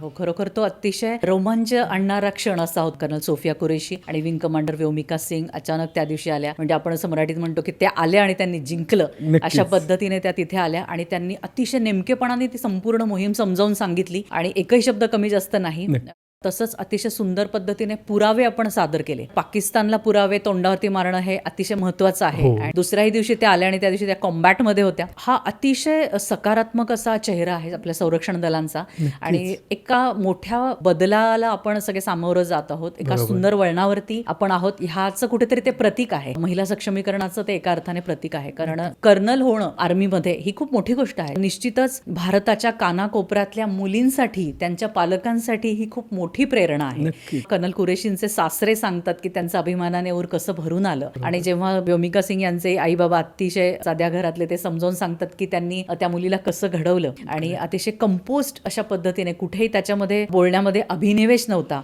हो, खरोखर तो अतिशय रोमांच आणणारा क्षण असा होता. कर्नल सोफिया कुरेशी आणि विंग कमांडर व्योमिका सिंग अचानक त्या दिवशी आल्या. म्हणजे आपण असं मराठीत म्हणतो की त्या आल्या आणि त्यांनी जिंकलं. नक्कीच. अशा पद्धतीने त्या तिथे आल्या आणि त्यांनी अतिशय नेमकेपणाने ती संपूर्ण मोहीम समजावून सांगितली आणि एकही शब्द कमी जास्त नाही. तसंच अतिशय सुंदर पद्धतीने पुरावे आपण सादर केले. पाकिस्तानला पुरावे तोंडावरती मारणं हे अतिशय महत्वाचं आहे. आणि दुसऱ्याही दिवशी त्या आल्या आणि त्या दिवशी त्या कॉम्बॅटमध्ये होत्या. हा अतिशय सकारात्मक असा चेहरा आहे आपल्या संरक्षण दलांचा. आणि एका मोठ्या बदलाला आपण सगळे सामोरं जात आहोत. एका सुंदर वळणावरती आपण आहोत. ह्याचं कुठेतरी ते प्रतीक आहे. महिला सक्षमीकरणाचं ते एका अर्थाने प्रतीक आहे. कारण कर्नल होणं आर्मीमध्ये ही खूप मोठी गोष्ट आहे. निश्चितच भारताच्या कानाकोपऱ्यातल्या मुलींसाठी त्यांच्या पालकांसाठी ही खूप मोठी प्रेरणा आहे. कर्नल कुरेशींचे सासरे सांगतात की त्यांचं अभिमानाने ऊर कसं भरून आलं. आणि जेव्हा व्योमिका सिंग यांचे आई बाबा अतिशय साध्या घरातले ते समजावून सांगतात की त्यांनी त्या मुलीला कसं घडवलं आणि अतिशय कंपोस्ट अशा पद्धतीने कुठेही त्याच्यामध्ये बोलण्यामध्ये अभिनिवेश नव्हता.